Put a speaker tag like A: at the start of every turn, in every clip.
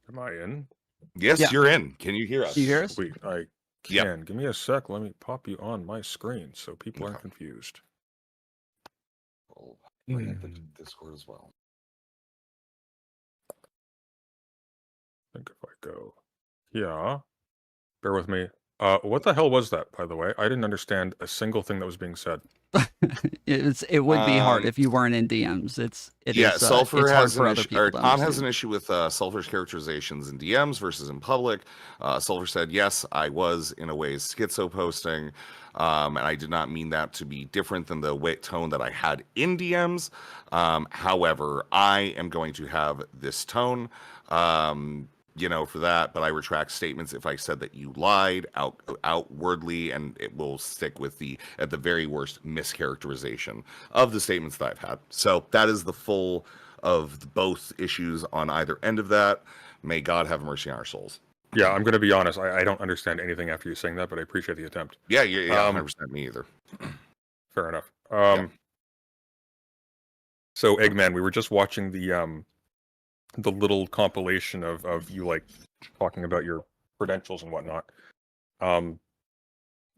A: Am I in?
B: Yes,
C: Yeah.
B: you're in. Can you hear us?
C: Do you hear us?
A: Sweet, I
B: Yep.
A: can. Give me a sec. Let me pop you on my screen so people aren't
B: Okay.
A: confused.
B: I'll bring up the Discord as well.
A: I think if I go, yeah. Bear with me. What the hell was that, by the way? I didn't understand a single thing that was being said.
C: It would be hard if you weren't in DMs.
B: Sulfur
C: it's
B: has
C: hard for other people to
B: Tom
C: understand.
B: has an issue with Sulfur's characterizations in DMs versus in public. Sulfur said, yes, I was in a way schizo posting, and I did not mean that to be different than the tone that I had in DMs. However, I am going to have this tone. For that, but I retract statements if I said that you lied outwardly, and it will stick with at the very worst, mischaracterization of the statements that I've had. So that is the full of both issues on either end of that. May God have mercy on our souls.
A: Yeah, I'm going to be honest. I don't understand anything after you saying that, but I appreciate the attempt.
B: Yeah, 100% me either.
A: Fair enough. So, Eggman, we were just watching the little compilation of you like talking about your credentials and whatnot,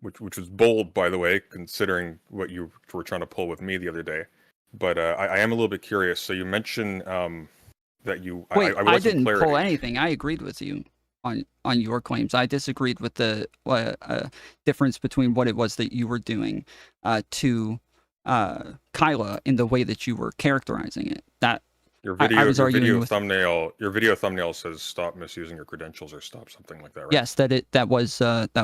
A: which was bold, by the way, considering what you were trying to pull with me the other day. But I am a little bit curious. So you mentioned that you
C: I didn't pull anything. I agreed with you on your claims. I disagreed with the difference between what it was that you were doing to Kyla in the way that you were characterizing it. That
A: your video thumbnail says stop misusing your credentials or stop something like that, right?
C: Yes, that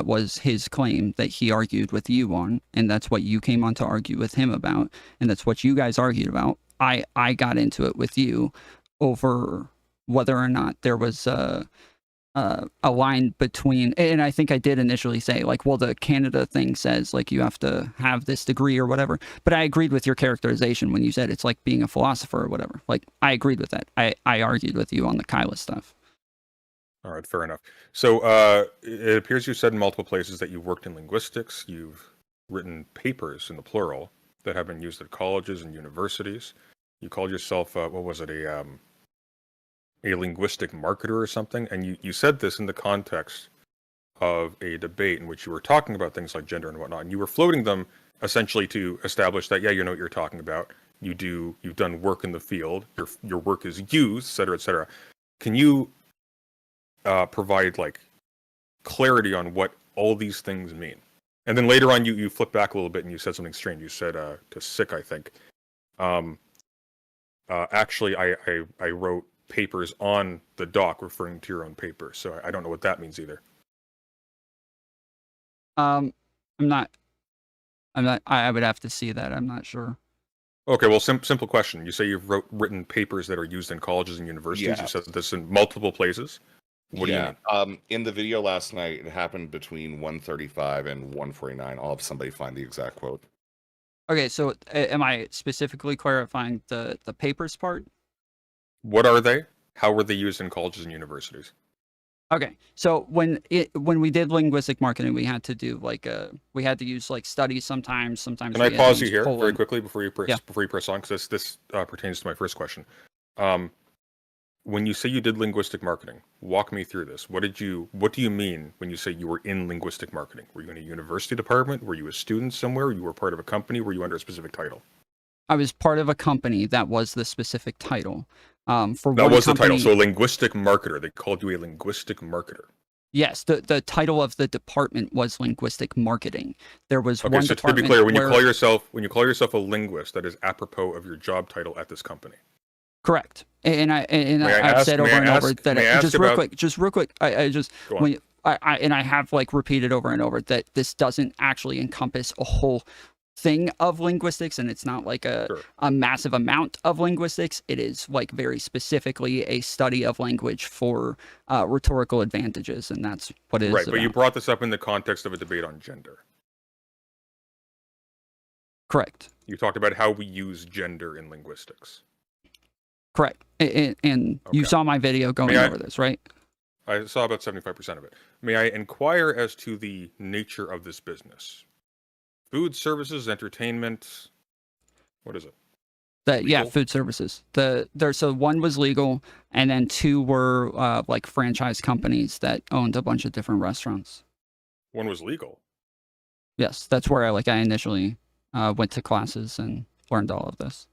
C: was his claim that he argued with you on, and that's what you came on to argue with him about, and that's what you guys argued about. I got into it with you over whether or not there was a line between, and I think I did initially say, like, well, the Canada thing says, like, you have to have this degree or whatever, but I agreed with your characterization when you said it's like being a philosopher or whatever. Like, I agreed with that. I argued with you on the Kyla stuff.
A: All right, fair enough. So it appears you said in multiple places that you've worked in linguistics, you've written papers in the plural that have been used at colleges and universities. You called yourself, what was it, a linguistic marketer or something, and you said this in the context of a debate in which you were talking about things like gender and whatnot, and you were floating them essentially to establish that, yeah, you know what you're talking about. You've done work in the field. Your work is used, et cetera, et cetera. Can you provide like clarity on what all these things mean? And then later on, you flipped back a little bit and you said something strange. You said to sick, I think. Actually, I wrote papers on the doc referring to your own paper, so I don't know what that means either.
C: I'm not. I would have to see that. I'm not sure.
A: Okay, well, simple question. You say you've written papers that are used in colleges and universities. Yeah. You said this in multiple places. What do you mean?
B: In the video last night, it happened between 1:35 and 1:49. I'll have somebody find the exact quote.
C: Okay, so am I specifically clarifying the papers part?
A: What are they? How were they used in colleges and universities?
C: Okay, so when we did linguistic marketing, we had to do we had to use like studies sometimes. Can
A: I pause you here very quickly before you press on, because this pertains to my first question. When you say you did linguistic marketing, walk me through this. What do you mean when you say you were in linguistic marketing? Were you in a university department? Were you a student somewhere? You were part of a company? Were you under a specific title?
C: I was part of a company that was the specific title.
A: The title. So a linguistic marketer. They called you a linguistic marketer.
C: Yes, the title of the department was linguistic marketing. There was one department.
A: So to be clear, when you call yourself a linguist, that is apropos of your job title at this company.
C: Correct. And I've said over and over that just real quick. I have like repeated over and over that this doesn't actually encompass a whole thing of linguistics, and it's not like a massive amount of linguistics. It is like very specifically a study of language for rhetorical advantages, and that's what it is.
A: Right, but you brought this up in the context of a debate on gender.
C: Correct.
A: You talked about how we use gender in linguistics.
C: Correct. And you saw my video going over this, right?
A: I saw about 75% of it. May I inquire as to the nature of this business? Food, services, entertainment. What is it? Legal?
C: Food services. So one was legal, and then two were like franchise companies that owned a bunch of different restaurants.
A: One was legal.
C: Yes, that's where I initially went to classes and learned all of this.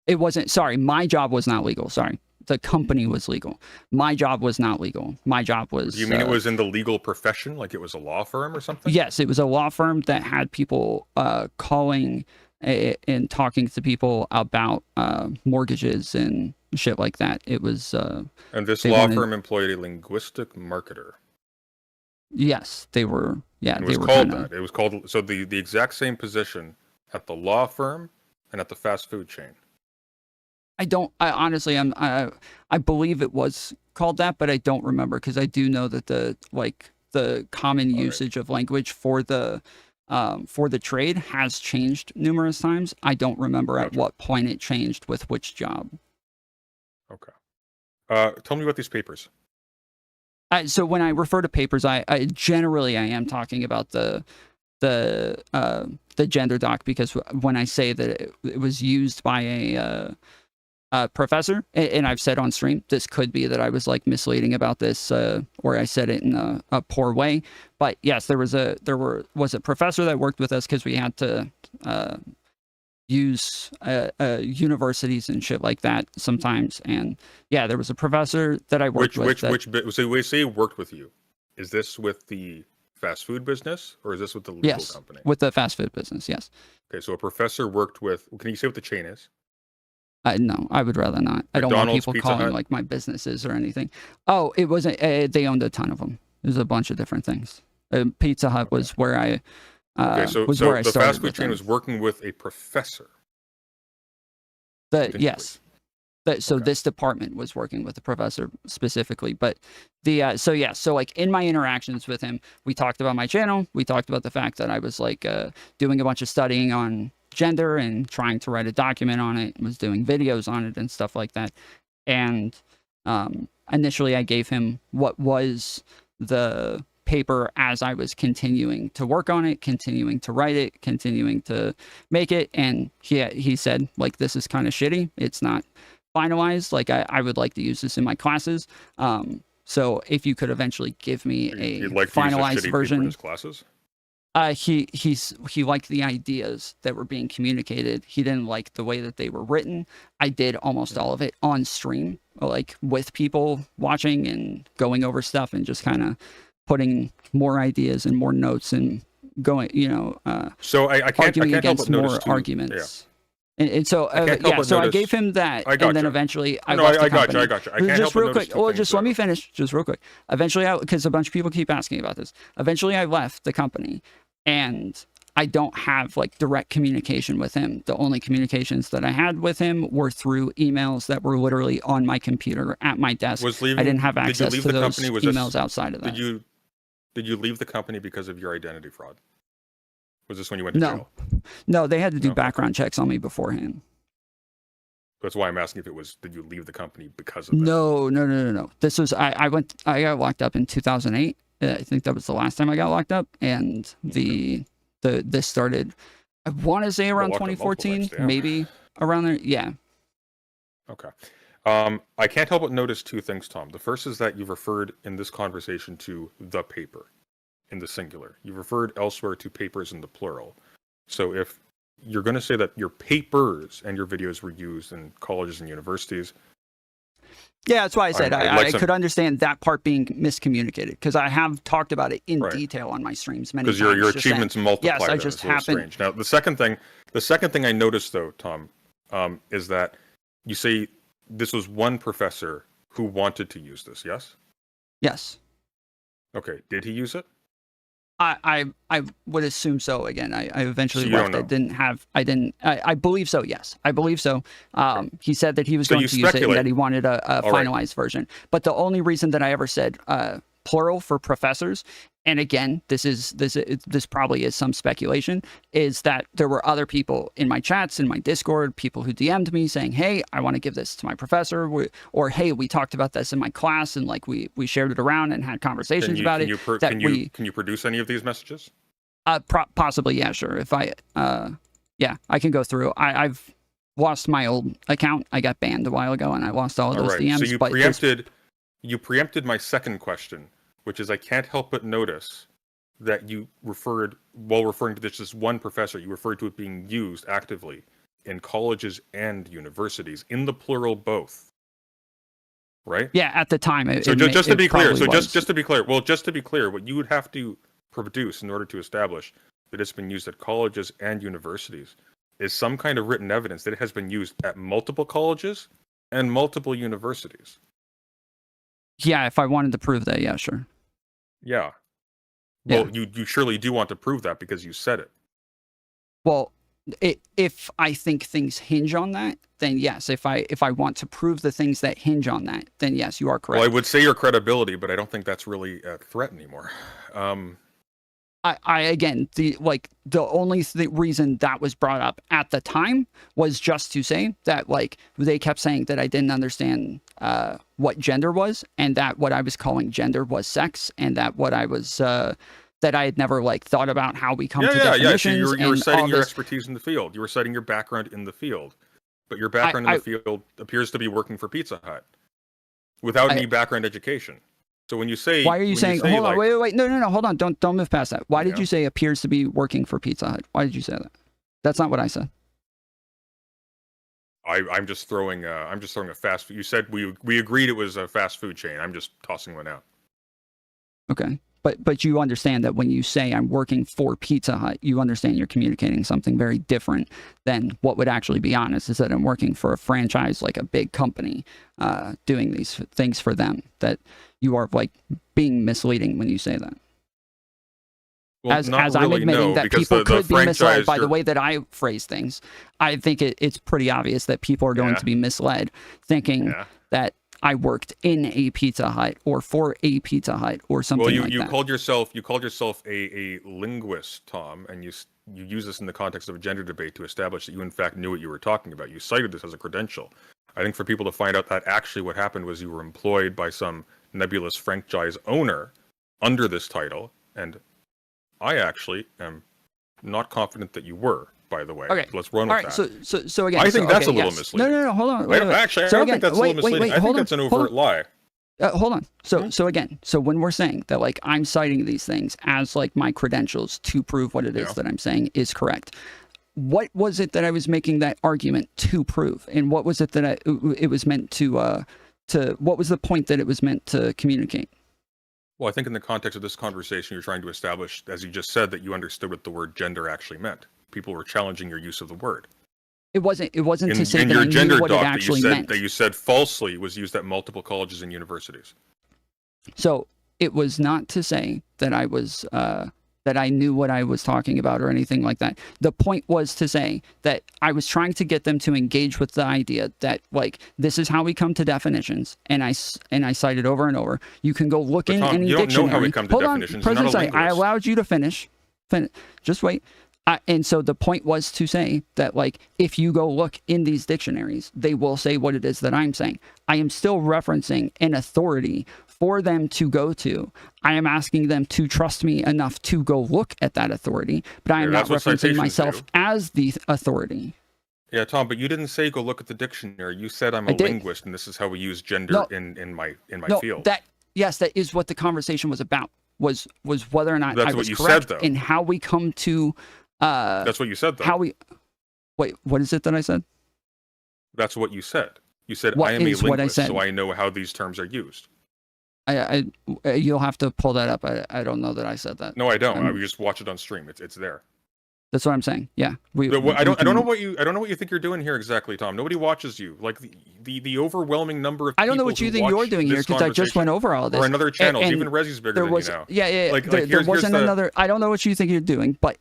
C: It wasn't, sorry, my job was not legal. Sorry. The company was legal. My job was not legal. My job was...
A: Do you mean it was in the legal profession? Like it was a law firm or something?
C: Yes, it was a law firm that had people calling and talking to people about mortgages and shit like that. It was...
A: and this law firm employed a linguistic marketer.
C: Yes, they were... Yeah,
A: and it
C: they
A: was
C: were
A: called
C: kinda,
A: that. It was called... So the exact same position at the law firm and at the fast food chain.
C: I believe it was called that, but I don't remember, because I do know that the common usage of language for the trade has changed numerous times. I don't remember at what point it changed with which job.
A: Okay. Tell me about these papers.
C: So when I refer to papers, I generally am talking about the gender doc, because when I say that it was used by a professor, and I've said on stream, this could be that I was like misleading about this, or I said it in a poor way. But yes, there was a professor that worked with us, because we had to use universities and shit like that sometimes. And yeah, there was a professor that I worked with.
A: So when you say worked with you, is this with the fast food business, or is this with the legal company?
C: With the fast food business, yes.
A: Okay, so a professor worked with... Can you say what the chain is?
C: No, I would rather not. I don't want people calling like my businesses or anything. Oh, it wasn't. They owned a ton of them. There's a bunch of different things. Pizza Hut was where I.
A: So the fast food chain was working with a professor.
C: Yes. This department was working with the professor specifically, but so like in my interactions with him, we talked about my channel. We talked about the fact that I was like doing a bunch of studying on gender and trying to write a document on it, was doing videos on it and stuff like that. And initially I gave him what was the paper as I was continuing to work on it, continuing to write it, continuing to make it. And he said, like, this is kind of shitty. It's not finalized. Like, I would like to use this in my classes. So if you could eventually give me a finalized version.
A: In his classes?
C: He liked the ideas that were being communicated. He didn't like the way that they were written. I did almost all of it on stream, like with people watching and going over stuff and just kind of putting more ideas and more notes and going,
A: so I can't
C: arguing
A: help
C: against
A: but notice
C: more
A: too,
C: arguments. And so I gave him that, and then eventually I
A: got you. I got you. I can't
C: just
A: help but
C: real quick.
A: Well,
C: just let me finish. Just real quick. Eventually, because a bunch of people keep asking about this. Eventually, I left the company, and I don't have like direct communication with him. The only communications that I had with him were through emails that were literally on my computer at my desk. I didn't have access to those emails outside of that.
A: Did you leave the company because of your identity fraud? Was this when you went to jail?
C: No, they had to do background checks on me beforehand.
A: That's why I'm asking if it was, did you leave the company because of that?
C: No. This was, I got locked up in 2008. I think that was the last time I got locked up. And this started, I want to say around 2014, maybe around there. Yeah.
A: Okay. I can't help but notice two things, Tom. The first is that you've referred in this conversation to the paper in the singular. You've referred elsewhere to papers in the plural. So if you're going to say that your papers and your videos were used in colleges and universities.
C: Yeah, that's why I said I could understand that part being miscommunicated, because I have talked about it in detail on my streams many times.
A: Because your achievements multiply.
C: Yes, I just happened.
A: Now, the second thing I noticed though, Tom, is that you say this was one professor who wanted to use this. Yes.
C: Yes.
A: Okay. Did he use it?
C: I would assume so. Again, I eventually left. I believe so. Yes, I believe so. He said that he was going to use it and that he wanted a finalized version. But the only reason that I ever said plural for professors, and again, this probably is some speculation, is that there were other people in my chats, in my Discord, people who DM'd me saying, hey, I want to give this to my professor, or hey, we talked about this in my class, and like we shared it around and had conversations about it.
A: Can you produce any of these messages?
C: Possibly, yeah, sure. If I can go through. I've lost my old account. I got banned a while ago, and I lost all of those DMs.
A: So you preempted my second question, which is I can't help but notice that you referred, while referring to this one professor, you referred to it being used actively in colleges and universities, in the plural both. Right?
C: Yeah, at the time.
A: Just to be clear, what you would have to produce in order to establish that it's been used at colleges and universities is some kind of written evidence that it has been used at multiple colleges and multiple universities.
C: Yeah, if I wanted to prove that, yeah, sure.
A: Yeah. Well, you surely do want to prove that because you said it.
C: Well, if I think things hinge on that, then yes. If I want to prove the things that hinge on that, then yes, you are correct.
A: Well, I would say your credibility, but I don't think that's really a threat anymore.
C: I again, the only reason that was brought up at the time was just to say that they kept saying that I didn't understand what gender was, and that what I was calling gender was sex, and that what I was that I had never thought about how we come to definitions.
A: So you were citing your expertise in the field. You were citing your background in the field, but your background in the field appears to be working for Pizza Hut without any background education. So when you say,
C: why are you saying? Hold on, wait, no, hold on, don't move past that. Why did you say appears to be working for Pizza Hut? Why did you say that? That's not what I said.
A: I'm just throwing a fast food. You said we agreed it was a fast food chain. I'm just tossing one out.
C: Okay. But you understand that when you say I'm working for Pizza Hut, you understand you're communicating something very different than what would actually be honest, is that I'm working for a franchise, like a big company, doing these things for them. That you are being misleading when you say that.
A: Well,
C: as I'm admitting that people could be misled by the way that I phrase things, I think it's pretty obvious that people are going to be misled thinking that I worked in a Pizza Hut or for a Pizza Hut or something like that.
A: Well, you called yourself a linguist, Tom, and you use this in the context of a gender debate to establish that you in fact knew what you were talking about. You cited this as a credential. I think for people to find out that actually what happened was you were employed by some nebulous franchise owner under this title, and I actually am not confident that you were. By the way, let's run with that.
C: So again,
A: I think that's a little misleading.
C: No, hold on.
A: Actually, I don't think that's a little misleading. I think that's an overt lie.
C: Hold on. So again, when we're saying that I'm citing these things as my credentials to prove what it is that I'm saying is correct, what was it that I was making that argument to prove, and what was it that it was meant to what was the point that it was meant to communicate?
A: Well, I think in the context of this conversation, you're trying to establish, as you just said, that you understood what the word gender actually meant. People were challenging your use of the word.
C: It wasn't to say that I knew what it actually meant.
A: That you said falsely was used at multiple colleges and universities.
C: So it was not to say that I was that I knew what I was talking about or anything like that. The point was to say that I was trying to get them to engage with the idea that this is how we come to definitions, and I cited over and over. You can go look in any dictionary. You don't know how we come to definitions. Hold on, President, I allowed you to finish. Just wait. And so the point was to say that if you go look in these dictionaries, they will say what it is that I'm saying. I am still referencing an authority for them to go to. I am asking them to trust me enough to go look at that authority, but I am not referencing myself as the authority.
A: Yeah, Tom, but you didn't say go look at the dictionary. You said I'm a linguist, and this is how we use gender in my field.
C: That is what the conversation was about. Was whether or not
A: I was correct
C: in how we come to.
A: That's what you said, though.
C: Wait, what is it that I said?
A: That's what you said. You said I am a linguist, so I know how these terms are used.
C: You'll have to pull that up. I don't know that I said that.
A: No, I don't. I just watch it on stream. It's there.
C: That's what I'm saying. Yeah.
A: I don't know what you think you're doing here exactly, Tom. Nobody watches you. The overwhelming number of people.
C: I don't know what you think you're doing here because I just went over all of this.
A: Or another channel. Even Reggie's bigger than you now.
C: Yeah. There wasn't another. I don't know what you think you're doing, but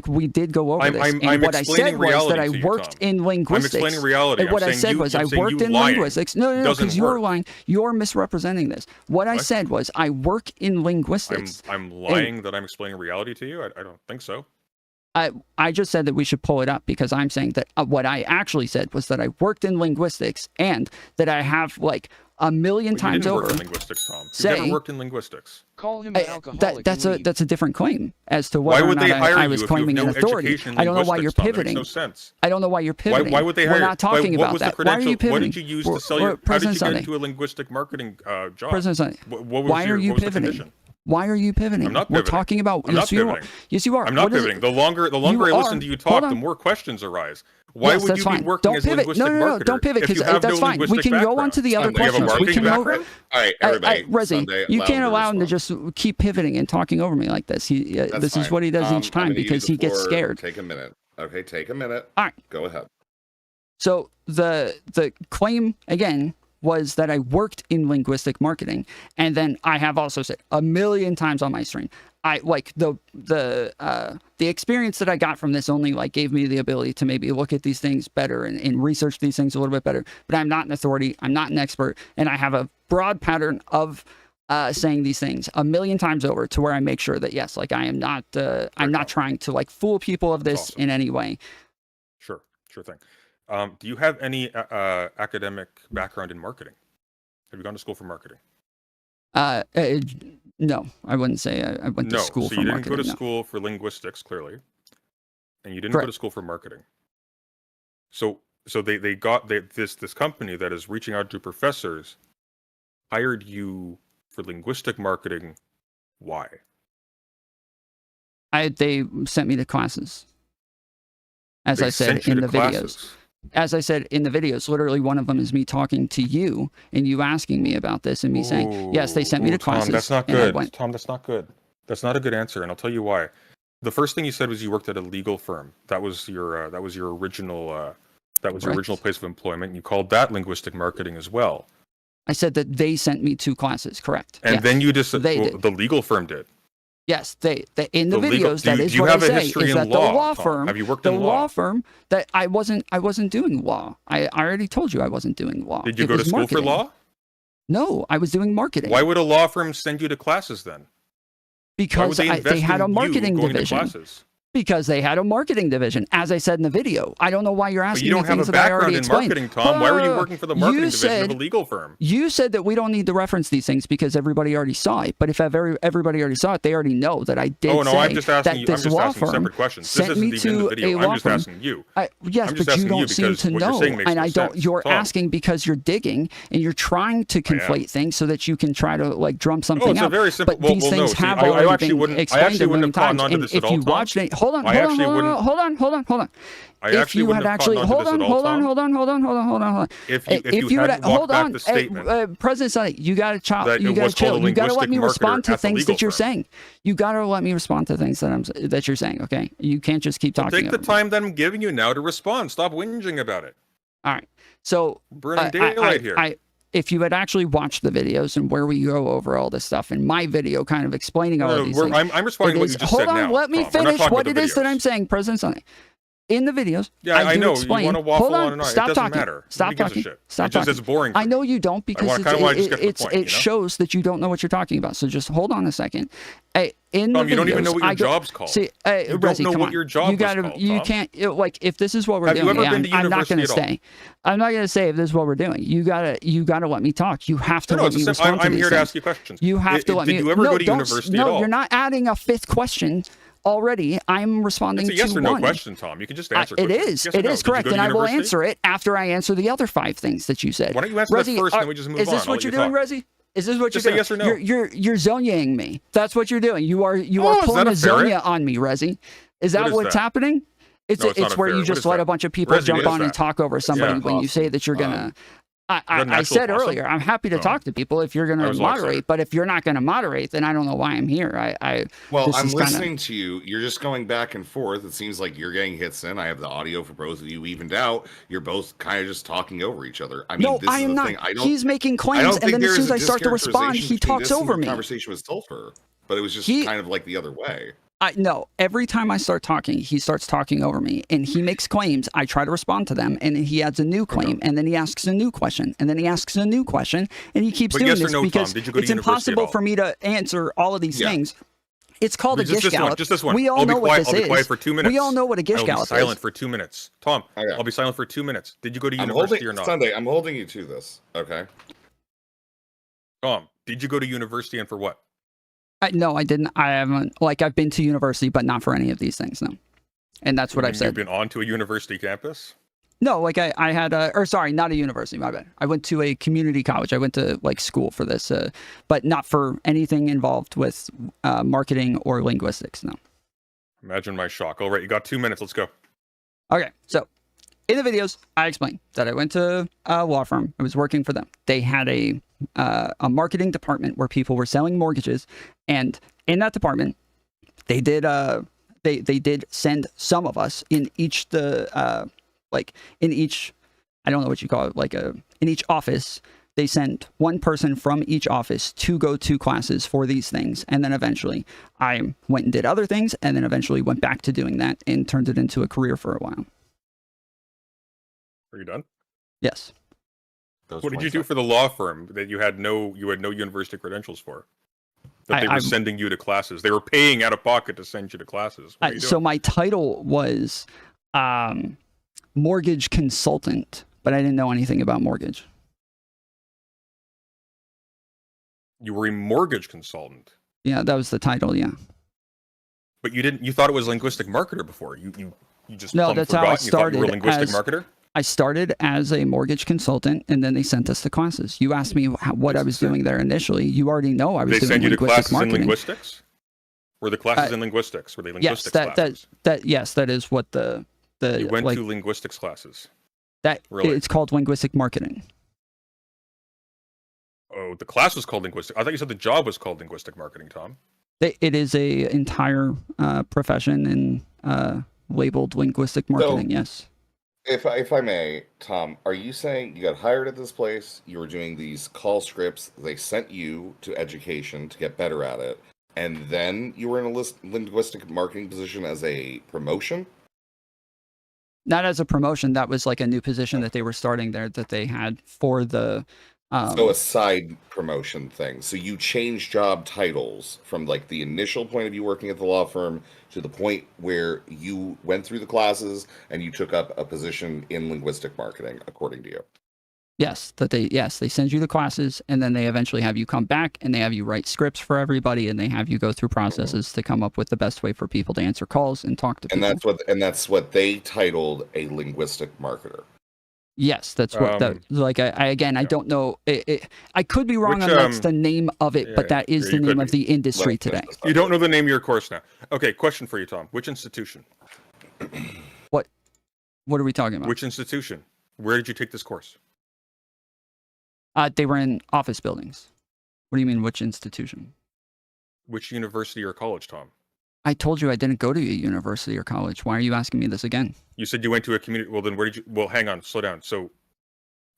C: we did go over this. And what I said was that I worked in linguistics.
A: I'm explaining reality.
C: And what I said was I worked in linguistics. No, because you're lying. You're misrepresenting this. What I said was I work in linguistics.
A: I'm lying that I'm explaining reality to you? I don't think so.
C: I just said that we should pull it up because I'm saying that what I actually said was that I worked in linguistics and that I have like a million times over.
A: You didn't work in linguistics, Tom. You never worked in linguistics.
D: Call him an alcoholic.
C: That's a different claim as to whether or not I was claiming an authority. I don't know why you're pivoting.
A: No sense.
C: I don't know why you're pivoting.
A: Why would they hire you?
C: We're not talking about that. Why are you pivoting?
A: What did you use to sell your? How did you get into a linguistic marketing job?
C: President Sunday, why are you pivoting? Why are you pivoting?
A: I'm not pivoting.
C: We're talking about.
A: I'm not pivoting.
C: Yes, you are.
A: I'm not pivoting. The longer I listen to you talk, the more questions arise. Why would you be working as a linguistic marketer?
C: No, don't pivot because that's fine. We can go on to the other questions. We can go.
B: All right, everybody.
C: Rezi, you can't allow him to just keep pivoting and talking over me like this. This is what he does each time because he gets scared.
B: Take a minute. Okay, take a minute.
C: All right.
B: Go ahead.
C: So the claim again was that I worked in linguistic marketing, and then I have also said a million times on my stream, I like the experience that I got from this only like gave me the ability to maybe look at these things better and research these things a little bit better. But I'm not an authority, I'm not an expert, and I have a broad pattern of saying these things a million times over to where I make sure that yes, like I am not I'm not trying to like fool people of this in any way.
A: Sure thing. Do you have any academic background in marketing? Have you gone to school for marketing?
C: No, I wouldn't say I went to school for marketing. So you didn't go to
A: school for linguistics, clearly, and you didn't go to school for marketing. So they got this company that is reaching out to professors, hired you for linguistic marketing. Why?
C: They sent me to classes. As I said in the videos. As I said in the videos, literally one of them is me talking to you and you asking me about this and me saying, yes, they sent me to classes.
A: Tom, that's not good. Tom, that's not good. That's not a good answer, and I'll tell you why. The first thing you said was you worked at a legal firm. That was your original original place of employment. And you called that linguistic marketing as well.
C: I said that they sent me to classes, correct?
A: And then you just
C: did.
A: The legal firm did.
C: Yes, they in the videos that is what I say is that the law firm.
A: Have you worked in law?
C: The law firm that I wasn't doing law. I already told you I wasn't doing law.
A: Did you go to school for law?
C: No, I was doing marketing.
A: Why would a law firm send you to classes then?
C: Because they had a marketing division. Because they had a marketing division, as I said in the video. I don't know why you're asking me things that I already explained.
A: You don't have a background in marketing, Tom. Why were you working for the marketing division of a legal firm?
C: You said that we don't need to reference these things because everybody already saw it. But if everybody already saw it, they already know that I did
A: I'm just asking
C: that
A: you.
C: this law firm
A: separate questions.
C: sent me to a law firm.
A: I'm just asking you.
C: Yes, but you don't seem to know, and I don't. You're asking because you're digging and you're trying to conflate things so that you can try to like drum something
A: out. It's a very simple.
C: But these things have already been explained a million times. And if you watched it, hold on. Hold on. If you had actually hold on.
A: If you had hold on,
C: President Sunday, you gotta chill. You gotta let me respond to things that you're saying. You gotta let me respond to things that you're saying. Okay, you can't just keep talking.
A: Take the time that I'm giving you now to respond. Stop whinging about it.
C: All right. So
A: burning daylight here.
C: If you had actually watched the videos and where we go over all this stuff in my video, kind of explaining all of these things.
A: I'm responding to what you just said now.
C: Hold on, let me finish what it is that I'm saying, President Sunday. In the videos,
A: I know.
C: Explain.
A: You want to waffle
C: Hold on,
A: on and on.
C: stop
A: It doesn't
C: talking.
A: matter.
C: Stop talking. Stop talking.
A: It's boring.
C: I know you don't because it
A: shows
C: shows that you don't know what you're talking about. So just hold on a second.
A: Tom, you don't even know what your job's called.
C: See,
A: you don't know what your job is called.
C: You can't like if this is what we're doing. I'm not going to stay. I'm not going to say if this is what we're doing. You gotta let me talk. You have to let me respond to these things.
A: I'm here to ask you questions.
C: You have to let me.
A: Did you ever go to university at all?
C: No, you're not adding a fifth question. Already, I'm responding to one.
A: It's a yes or no question, Tom. You can just answer.
C: It is. It is correct, and I will answer it after I answer the other 5 things that you said.
A: Why don't you answer that first, and then we just move on?
C: Is this what you're doing, Rezi? Is this what you're doing?
A: Just say yes or no.
C: You're zonyaing me. That's what you're doing. You are pulling a zonya on me, Rezi. Is that what's happening? It's where you just let a bunch of people jump on and talk over somebody when you say that you're gonna. I said earlier, I'm happy to talk to people if you're going to moderate, but if you're not going to moderate, then I don't know why I'm here. I'm
B: listening to you. You're just going back and forth. It seems like you're getting hits in. I have the audio for both of you evened out. You're both kind of just talking over each other. I mean,
C: no, I am not. He's making claims, and then as soon as I start to respond, he talks over me.
B: Conversation with Sulfur, but it was just kind of like the other way.
C: No, every time I start talking, he starts talking over me, and he makes claims. I try to respond to them, and he adds a new claim, and then he asks a new question, and then he asks a new question, and he keeps doing this because it's impossible for me to answer all of these things It's called a gish
A: this
C: gallop.
A: one, just this one.
C: We all
A: I'll
C: know
A: be
C: what
A: quiet.
C: this
A: I'll be quiet for 2 minutes.
C: We all know what a gish
A: I'll
C: gallop
A: be silent
C: is.
A: for 2 minutes. Tom,
B: Okay.
A: I'll be silent for 2 minutes. Did you go to university or not?
B: Sunday, I'm holding you to this. Okay.
A: Tom, did you go to university and for what?
C: No, I didn't. I haven't. Like, I've been to university, but not for any of these things. No. And that's what I've said.
A: You've been on to a university campus?
C: No, like I had not a university, my bad. I went to a community college. I went to like school for this, but not for anything involved with marketing or linguistics, no.
A: Imagine my shock. All right, you got 2 minutes. Let's go.
C: Okay, so in the videos, I explained that I went to a law firm. I was working for them. They had a marketing department where people were selling mortgages, and in that department, they did they did send some of us in each I don't know what you call it, in each office, they sent one person from each office to go to classes for these things. And then eventually I went and did other things, and then eventually went back to doing that and turned it into a career for a while.
A: Are you done?
C: Yes.
A: What did you do for the law firm that you had no university credentials for? That they were sending you to classes. They were paying out of pocket to send you to classes. What are you doing?
C: So my title was mortgage consultant, but I didn't know anything about mortgage.
A: You were a mortgage consultant.
C: Yeah, that was the title, yeah.
A: But you thought it was linguistic marketer before. You just
C: no, that's how I started.
A: You were a linguistic marketer?
C: I started as a mortgage consultant, and then they sent us to classes. You asked me what I was doing there initially. You already know I was doing linguistic marketing. They send you to classes in
A: linguistics? Were the classes in linguistics? Were they linguistics classes?
C: Yes, that is what the
A: you went to linguistics classes.
C: It's called linguistic marketing.
A: Oh, the class was called linguistic. I thought you said the job was called linguistic marketing, Tom.
C: It is a entire profession and labeled linguistic marketing. Yes.
B: If I may, Tom, are you saying you got hired at this place? You were doing these call scripts. They sent you to education to get better at it, and then you were in a linguistic marketing position as a promotion?
C: Not as a promotion. That was like a new position that they were starting there that they had for the.
B: So a side promotion thing. So you changed job titles from like the initial point of you working at the law firm to the point where you went through the classes and you took up a position in linguistic marketing, according to you.
C: Yes, they send you the classes, and then they eventually have you come back and they have you write scripts for everybody, and they have you go through processes to come up with the best way for people to answer calls and talk to people.
B: And that's what they titled a linguistic marketer.
C: Yes, that's what I don't know. I could be wrong on that's the name of it, but that is the name of the industry today.
A: You don't know the name of your course now. Okay, question for you, Tom. Which institution?
C: What are we talking about?
A: Which institution? Where did you take this course?
C: They were in office buildings. What do you mean, which institution?
A: Which university or college, Tom?
C: I told you I didn't go to a university or college. Why are you asking me this again?
A: You said you went to a community. Well, then where did you? Well, hang on, slow down. So,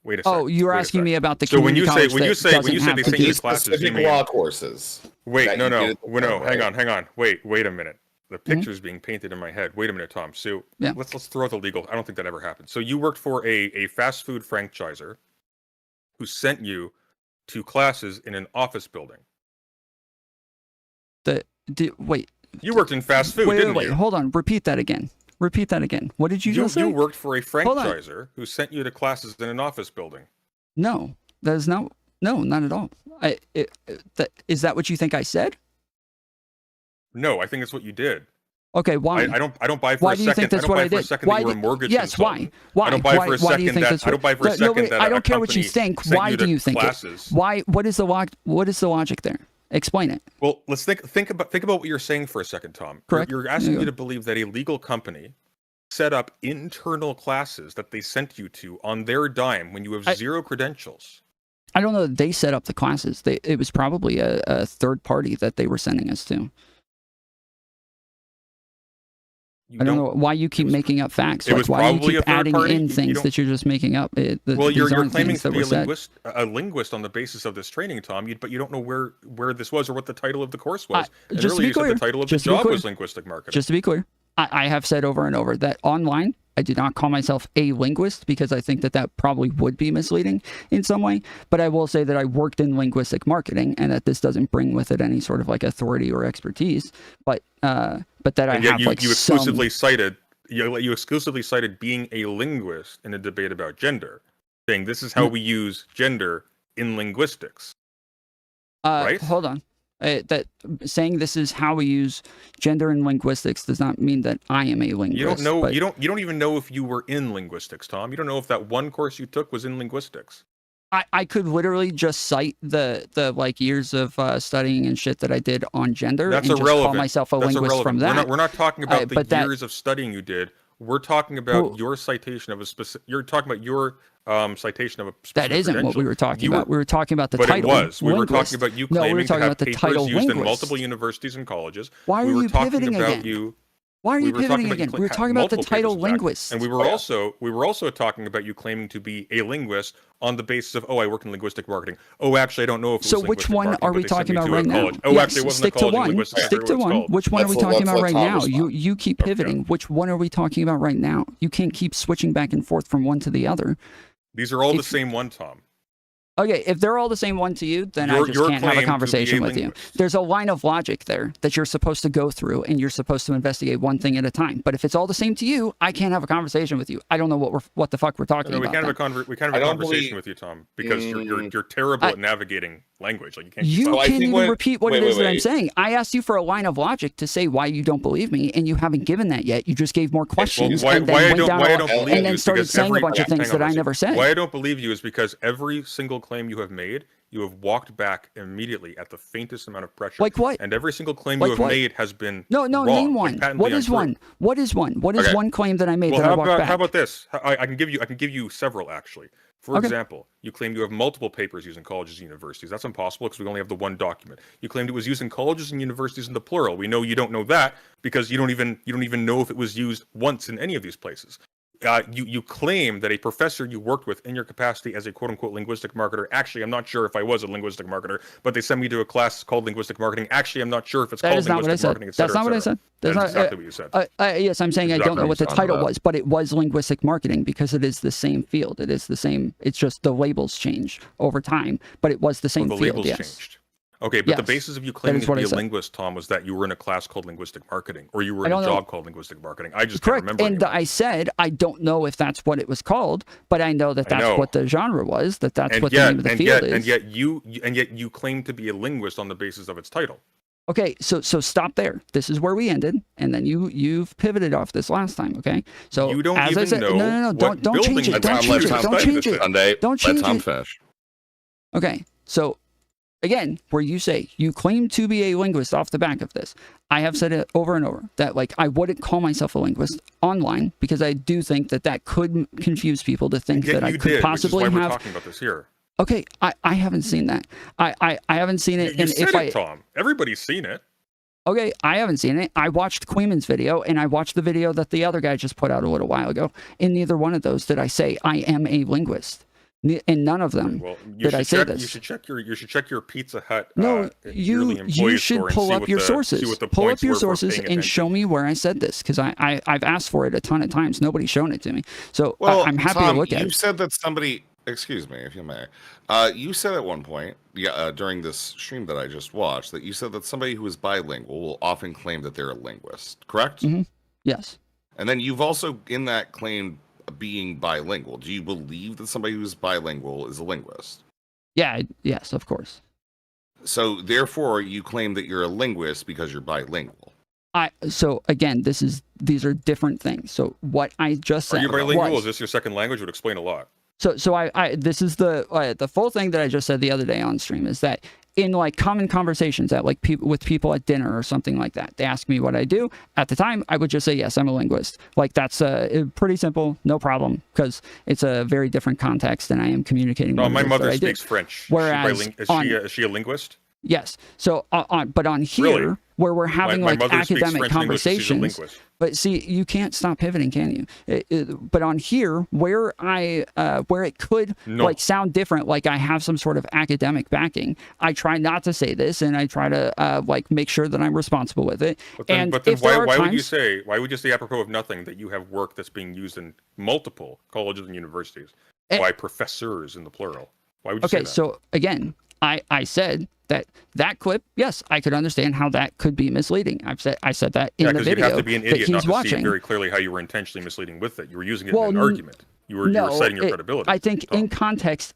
A: wait a second.
C: Oh, you're asking me about the community college.
A: When you say they send you to classes,
B: specific law courses.
A: Wait, no. Hang on. Wait a minute. The picture's being painted in my head. Wait a minute, Tom. So let's throw out the legal. I don't think that ever happened. So you worked for a fast food franchiser who sent you to classes in an office building.
C: Wait.
A: You worked in fast food, didn't you?
C: Wait, hold on. Repeat that again. What did you just say?
A: You worked for a franchiser who sent you to classes in an office building.
C: No, that is not. No, not at all. Is that what you think I said?
A: No, I think it's what you did.
C: Okay, why?
A: I don't buy for
C: why
A: a
C: do you
A: second.
C: think that's what I did?
A: Why you were a mortgage consultant.
C: Why?
A: I don't buy for a second that. I don't buy for a second that.
C: I don't care what you think. Why do you think it? Why? What is the logic there? Explain it.
A: Well, let's think about what you're saying for a second, Tom.
C: Correct.
A: You're asking me to believe that a legal company set up internal classes that they sent you to on their dime when you have zero credentials.
C: I don't know that they set up the classes. It was probably a third party that they were sending us to. I don't know why you keep making up facts. Why do you keep adding in things that you're just making up?
A: You're claiming to be a linguist on the basis of this training, Tom, but you don't know where this was or what the title of the course was. And
C: just
A: really,
C: to be clear,
A: you said the title of the job was linguistic marketing.
C: Just to be clear, I have said over and over that online, I do not call myself a linguist because I think that that probably would be misleading in some way. But I will say that I worked in linguistic marketing and that this doesn't bring with it any sort of like authority or expertise. But that I have
A: you,
C: like
A: you exclusively cited you exclusively cited being a linguist in a debate about gender, saying this is how we use gender in linguistics. Right?
C: Hold on. That saying this is how we use gender in linguistics does not mean that I am a linguist.
A: You don't know.
C: But
A: You don't even know if you were in linguistics, Tom. You don't know if that one course you took was in linguistics.
C: I could literally just cite the like years of studying and shit that I did on gender
A: That's
C: and
A: irrelevant.
C: Just call myself a linguist from that.
A: We're not talking about the years of studying you did. We're talking about your citation of a specific. You're talking about your citation of a specific.
C: That isn't
A: credential.
C: what we were talking about. We were talking about the
A: but
C: title.
A: It was. We
C: linguist.
A: Were talking about you claiming
C: we were talking
A: to have
C: about the
A: papers
C: title
A: used
C: linguist.
A: in multiple universities and colleges.
C: Why are you pivoting again? Why are you pivoting again? We were talking about the title linguist.
A: And we were also talking about you claiming to be a linguist on the basis of, I worked in linguistic marketing. Actually, I don't know if it was
C: so which one are we talking about right now?
A: Actually, it wasn't a college in linguistics.
C: Stick to one. Which one are we talking about right now? You keep pivoting. Which one are we talking about right now? You can't keep switching back and forth from one to the other.
A: These are all the same one, Tom.
C: Okay, if they're all the same one to you, then I just can't have a conversation with you. There's a line of logic there that you're supposed to go through, and you're supposed to investigate one thing at a time. But if it's all the same to you, I can't have a conversation with you. I don't know what the fuck we're talking about.
A: We can't have a conversation with you, Tom, because you're terrible at navigating language. Like you
C: can't even repeat what it is that I'm saying. I asked you for a line of logic to say why you don't believe me, and you haven't given that yet. You just gave more questions and then started saying a bunch of things that I never said.
A: Why I don't believe you is because every single claim you have made, you have walked back immediately at the faintest amount of pressure.
C: Like what?
A: And every single claim you have made has been
C: wrong. Name one. What is one? What is one claim that I made that I walked back?
A: How about this? I can give you several actually. For example, you claimed you have multiple papers used in colleges and universities. That's impossible because we only have the one document. You claimed it was used in colleges and universities in the plural. We know you don't know that because you don't even know if it was used once in any of these places. You claim that a professor you worked with in your capacity as a quote-unquote linguistic marketer. Actually, I'm not sure if I was a linguistic marketer, but they sent me to a class called linguistic marketing. Actually, I'm not sure if it's called linguistic marketing,
C: That's not what I said.
A: That's exactly what you said.
C: Yes, I'm saying I don't know what the title was, but it was linguistic marketing because it is the same field. It is the same. It's just the labels change over time, but it was the same field.
A: Labels changed. Okay, but the basis of you claiming to be a linguist, Tom, was that you were in a class called linguistic marketing, or you were in a job called linguistic marketing. I just can't remember.
C: And I said I don't know if that's what it was called, but I know that that's what the genre was. That's what the name of the field is.
A: And yet you claim to be a linguist on the basis of its title.
C: Okay, so stop there. This is where we ended, and then you've pivoted off this last time. Okay, so
A: you don't
C: as
A: even
C: I said,
A: know.
C: Don't change it. Don't change it. Don't change it. Don't change it. Okay, so. Again, where you say you claim to be a linguist off the back of this, I have said it over and over that like I wouldn't call myself a linguist online because I do think that could confuse people to think that I could possibly have.
A: We're talking about this here.
C: Okay, I haven't seen that. I haven't seen it.
A: You said it, Tom. Everybody's seen it.
C: Okay, I haven't seen it. I watched Queeman's video and I watched the video that the other guy just put out a little while ago. In neither one of those did I say I am a linguist. In none of them did I say this.
A: You should check your Pizza Hut.
C: No, you should pull up your sources. Pull up your sources and show me where I said this because I've asked for it a ton of times. Nobody's shown it to me. So I'm happy to look at it.
B: You said that somebody. Excuse me, if you may. You said at one point, during this stream that I just watched, that you said that somebody who is bilingual will often claim that they're a linguist. Correct?
C: Mm-hmm. Yes.
B: And then you've also in that claimed being bilingual. Do you believe that somebody who's bilingual is a linguist?
C: Yeah, yes, of course.
B: So therefore you claim that you're a linguist because you're bilingual.
C: So again, these are different things. So what I just said.
A: Are you bilingual? Is this your second language? Would explain a lot.
C: So I this is the full thing that I just said the other day on stream is that in like common conversations at like with people at dinner or something like that, they ask me what I do. At the time, I would just say yes, I'm a linguist. Like that's pretty simple, no problem, because it's a very different context, and I am communicating.
A: No, my mother speaks French.
C: Whereas
A: is she a linguist?
C: Yes. So but on here,
A: really?
C: where we're having
A: my
C: like
A: mother speaks
C: academic
A: French and English, she's a
C: conversations.
A: linguist.
C: But see, you can't stop pivoting, can you? But on here, where it could like sound different, like I have some sort of academic backing, I try not to say this, and I try to like make sure that I'm responsible with it.
A: But then why would you say apropos of nothing that you have work that's being used in multiple colleges and universities by professors in the plural? Why would you say that?
C: So again, I said that clip, yes, I could understand how that could be misleading. I said that in the video.
A: You'd have to be an idiot not to
C: watching.
A: see very clearly how you were intentionally misleading with it. You were using it in an argument. You were citing your credibility.
C: I think in context,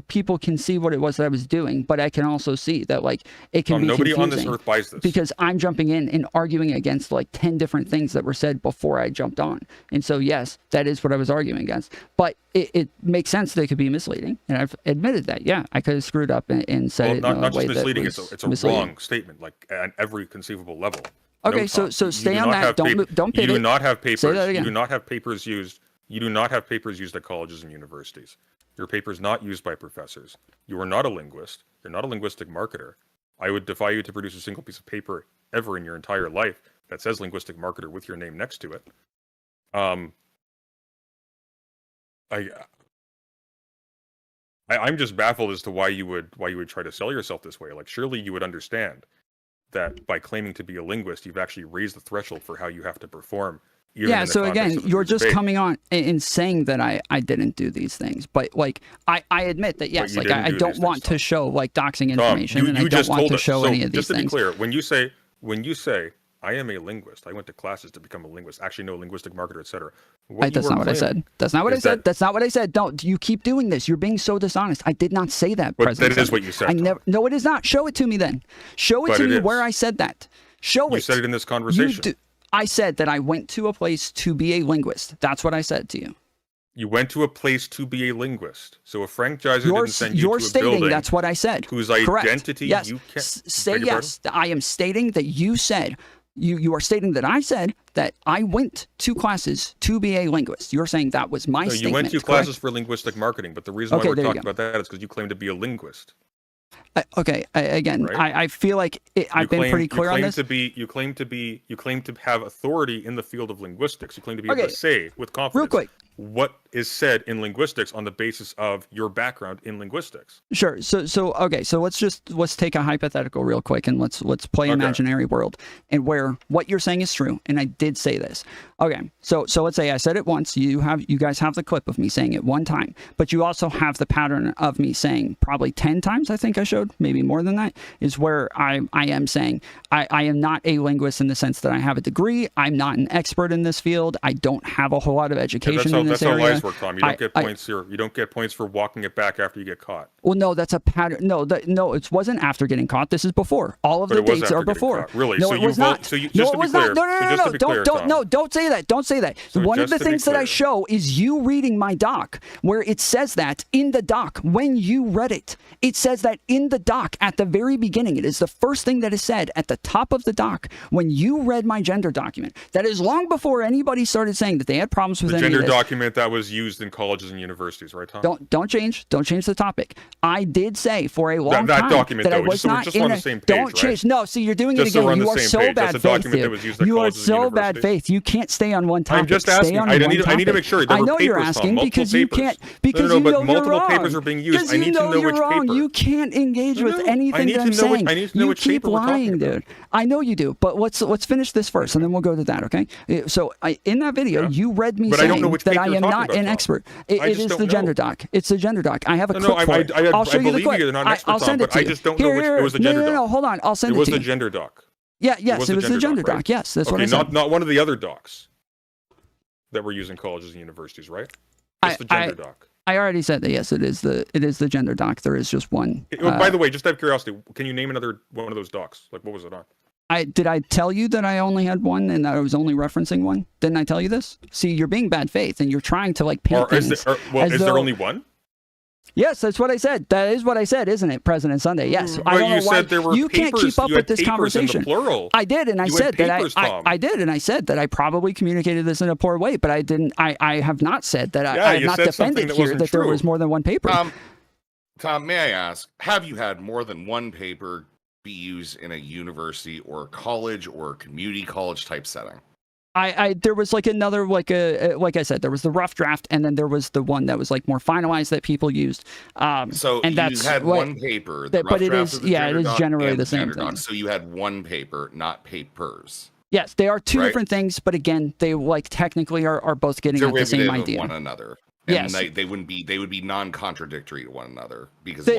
C: people can see what it was that I was doing, but I can also see that like it can be
A: nobody
C: confusing
A: on this earth buys this,
C: because I'm jumping in and arguing against like 10 different things that were said before I jumped on. And so yes, that is what I was arguing against. But it makes sense that it could be misleading, and I've admitted that. Yeah, I could have screwed up and said it in a way
A: misleading.
C: That was
A: it's a wrong statement, like at every conceivable level.
C: Okay, so stay on that. Don't pivot.
A: You do not have papers.
C: Say that again.
A: You do not have papers used. You do not have papers used at colleges and universities. Your paper is not used by professors. You are not a linguist. You're not a linguistic marketer. I would defy you to produce a single piece of paper ever in your entire life that says linguistic marketer with your name next to it. I'm just baffled as to why you would try to sell yourself this way. Like, surely you would understand that by claiming to be a linguist, you've actually raised the threshold for how you have to perform. Yeah,
C: so again, you're just coming on and saying that I didn't do these things. But like I admit that yes, like I don't want to show like doxing information, and I don't want to show any of these things.
A: Just to be clear, when you say I am a linguist, I went to classes to become a linguist, actually no linguistic marketer, etc.
C: That's not what I said. That's not what I said. That's not what I said. Don't you keep doing this. You're being so dishonest. I did not say that, President.
A: That is what you said.
C: No, it is not. Show it to me then. Show it to me where I said that. Show it.
A: You said it in this conversation.
C: I said that I went to a place to be a linguist. That's what I said to you.
A: You went to a place to be a linguist. So if Frank Geyser didn't send you to a building...
C: You're stating that's what I said.
A: Whose
C: Correct.
A: identity
C: yes.
A: you can't...
C: Say yes. I am stating that you said... You are stating that I said that I went to classes to be a linguist. You're saying that was my statement.
A: You went to classes for linguistic marketing, but the reason why we're talking about that is because you claim to be a linguist.
C: Okay, again, right? I feel like I've been pretty clear on this. You claim to have authority in the field of linguistics. You claim to be able to say with confidence real quick
A: what is said in linguistics on the basis of your background in linguistics.
C: Sure. So let's take a hypothetical real quick and let's play imaginary world, and where what you're saying is true, and I did say this. Okay, so let's say I said it once. You guys have the clip of me saying it one time, but you also have the pattern of me saying probably 10 times. I think I showed maybe more than that, is where I am saying I am not a linguist in the sense that I have a degree. I'm not an expert in this field. I don't have a whole lot of education in this area.
A: That's how lies work, Tom. You don't get points here. You don't get points for walking it back after you get caught.
C: Well, no, that's a pattern. No, it wasn't after getting caught. This is before. All of the dates are before.
A: Really?
C: No, it was not.
A: So just to be clear.
C: No, don't say that. Don't say that. One of the things that I show is you reading my doc, where it says that in the doc when you read it. It says that in the doc at the very beginning. It is the first thing that is said at the top of the doc when you read my gender document. That is long before anybody started saying that they had problems with any of this.
A: The gender document that was used in colleges and universities, right, Tom?
C: Don't change the topic. I did say for a long
A: that
C: time
A: document,
C: that I was not in
A: on the same page,
C: don't change.
A: Right?
C: No, see, you're doing it again. You are so bad faith, dude. You are so bad faith. You can't stay on one topic.
A: I'm just asking. I need to make sure.
C: I know you're asking because you can't, because you know you're wrong.
A: Multiple papers are being used. I need to know which paper.
C: You can't engage with anything that I'm saying.
A: I need to know which paper we're talking about.
C: You keep lying, dude. I know you do, but let's finish this first, and then we'll go to that, okay? So in that video, you read me saying that I am not an expert. It is the gender doc. It's the gender doc. I have a clip for it. I'll show you the clip. I'll send it to you.
A: I just don't know which. It was the gender doc.
C: No, hold on. I'll send it to you.
A: It was the gender doc.
C: Yes, it was the gender doc. Yes, that's what I said.
A: Not one of the other docs that were used in colleges and universities, right? It's the gender doc.
C: I already said that. Yes, it is the gender doc. There is just one.
A: By the way, just out of curiosity, can you name another one of those docs? Like, what was it on?
C: Did I tell you that I only had one and that I was only referencing one? Didn't I tell you this? See, you're being bad faith and you're trying to like paint things.
A: Is there only one?
C: Yes, that's what I said. That is what I said, isn't it, President Sunday? Yes. I don't know why you can't keep up with this conversation. I did, and I said that I did, and I said that I probably communicated this in a poor way, but I didn't. I have not said that. I have not defended here that there was more than one paper.
B: Tom, may I ask, have you had more than one paper be used in a university or college or community college type setting?
C: There was like another, like I said, there was the rough draft, and then there was the one that was like more finalized that people used.
B: So
C: and
B: you
C: that's
B: had
C: what,
B: one paper,
C: but it is, it is generally the same thing.
B: So you had one paper, not papers.
C: Yes, they are two different things, but again, they like technically are both getting at the same idea.
B: Of one another. And
C: yes,
B: they would be non-contradictory to one another because
C: they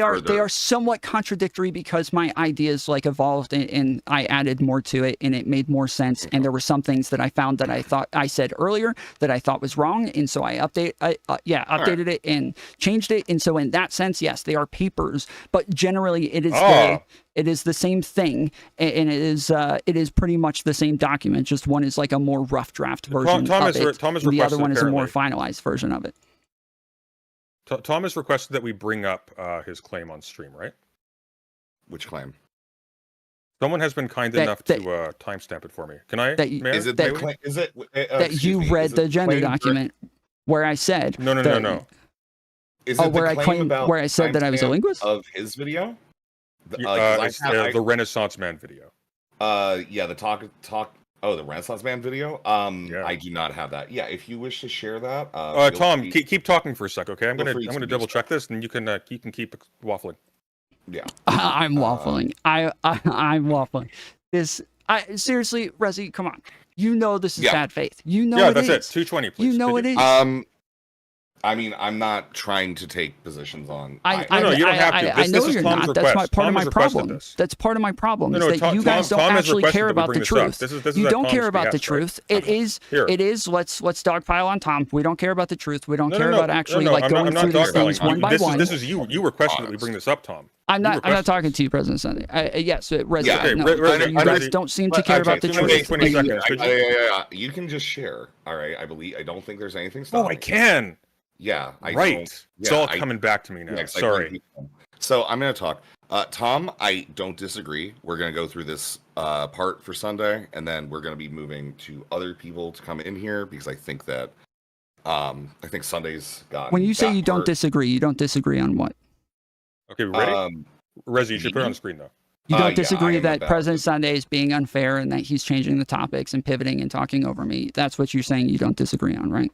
C: are somewhat contradictory because my ideas like evolved and I added more to it and it made more sense. And there were some things that I found that I thought I said earlier that I thought was wrong, and so I updated it and changed it. And so in that sense, yes, they are papers, but generally it is the same thing, and it is pretty much the same document. Just one is like a more rough draft version of it, and the other one is a more finalized version of it.
A: Tom has requested that we bring up his claim on stream, right?
B: Which claim?
A: Someone has been kind enough to timestamp it for me. Can I?
C: That you read the agenda document where I said
A: no.
B: Is it
C: where I said that I was a linguist
B: of his video?
A: The Renaissance Man video.
B: The the Renaissance Man video.
A: Yeah.
B: I do not have that. Yeah, if you wish to share that.
A: Tom, keep talking for a sec, okay? I'm gonna double check this, and you can keep waffling.
B: Yeah,
C: I'm waffling. I'm waffling. Seriously, Rezi, come on. You know this is bad faith. You know
A: that's it. 220, please.
C: You know it is.
B: I mean, I'm not trying to take positions on.
A: No, you don't have to.
C: I know you're not. That's part of my problem. That's part of my problem is that you guys don't actually care about the truth. You don't care about the truth. It is. Let's dogpile on Tom. We don't care about the truth. We don't care about actually like going through these things one by one.
A: This is you. You requested that we bring this up, Tom.
C: I'm not talking to you, President Sunday. Yes, Rezi. You guys don't seem to care about the truth.
A: 20 seconds.
B: You can just share. All right. I don't think there's anything stopping.
A: Oh, I can.
B: Yeah,
A: it's all coming back to me now. Sorry.
B: So I'm going to talk. Tom, I don't disagree. We're going to go through this part for Sunday, and then we're going to be moving to other people to come in here because I think that Sunday's got.
C: When you say you don't disagree, you don't disagree on what?
A: Okay, ready? Rezi, you should put it on the screen though.
C: You don't disagree that President Sunday is being unfair and that he's changing the topics and pivoting and talking over me. That's what you're saying. You don't disagree on, right?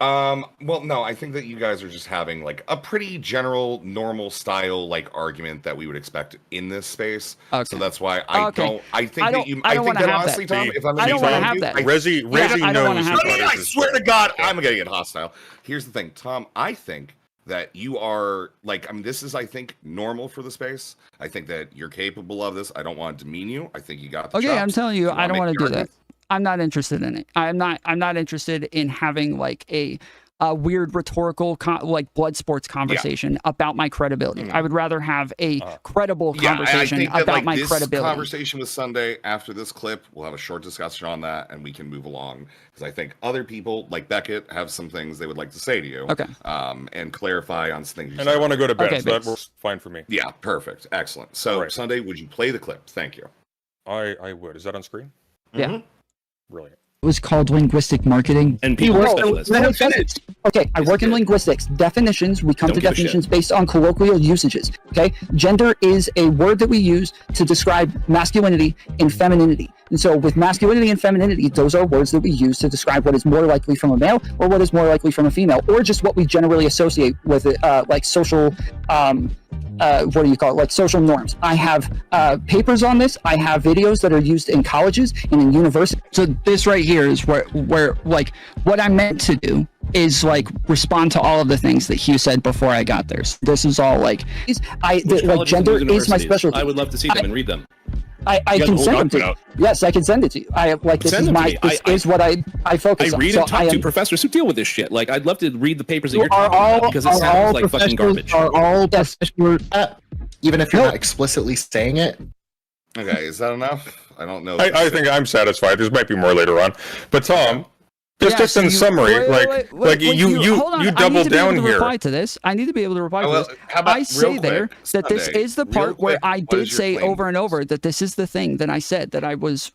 B: Well, no, I think that you guys are just having like a pretty general, normal style like argument that we would expect in this space.
C: Okay.
B: So that's why I think honestly, Tom, if I'm
C: I don't want to have that.
A: Rezi knows.
B: I swear to God, I'm gonna get hostile. Here's the thing, Tom. I think that you are like, I mean, this is, I think, normal for the space. I think that you're capable of this. I don't want to demean you. I think you got the chops.
C: I'm telling you, I don't want to do that. I'm not interested in it. I'm not interested in having like a weird rhetorical like blood sports conversation about my credibility. I would rather have a credible conversation about my credibility.
B: This conversation with Sunday after this clip, we'll have a short discussion on that, and we can move along because I think other people like Beckett have some things they would like to say to you.
C: Okay.
B: And clarify on some things.
A: And I want to go to bed, so that works fine for me.
B: Yeah, perfect, excellent. So Sunday, would you play the clip? Thank you.
A: I would. Is that on screen?
C: Yeah.
A: Brilliant.
C: It was called linguistic marketing.
D: And people specialists.
C: Okay, I work in linguistics. Definitions, we come to definitions based on colloquial usages. Okay, gender is a word that we use to describe masculinity and femininity. And so with masculinity and femininity, those are words that we use to describe what is more likely from a male or what is more likely from a female, or just what we generally associate with like social what do you call it? Like social norms. I have papers on this. I have videos that are used in colleges and in universities. So this right here is where like what I meant to do is like respond to all of the things that Hugh said before I got there. So this is all like like gender is my specialty.
D: I would love to see them and read them.
C: I can send them to you. Yes, I can send it to you. I like this is my is what I focus on.
D: I read and talk to professors who deal with this shit. Like I'd love to read the papers that you're talking about because it sounds like fucking garbage.
E: Are all professors, even if you're not explicitly saying it?
B: Okay, is that enough? I don't know.
A: I think I'm satisfied. There might be more later on. But Tom, Just in summary, you double down here.
C: Reply to this. I need to be able to reply to this.
B: How about
C: I say
B: real
C: there
B: quick,
C: that this
B: Sunday,
C: is the
B: real
C: part where
B: quick,
C: I
B: what
C: did
B: is your
C: say
B: claim?
C: over and over that this is the thing that I said that I was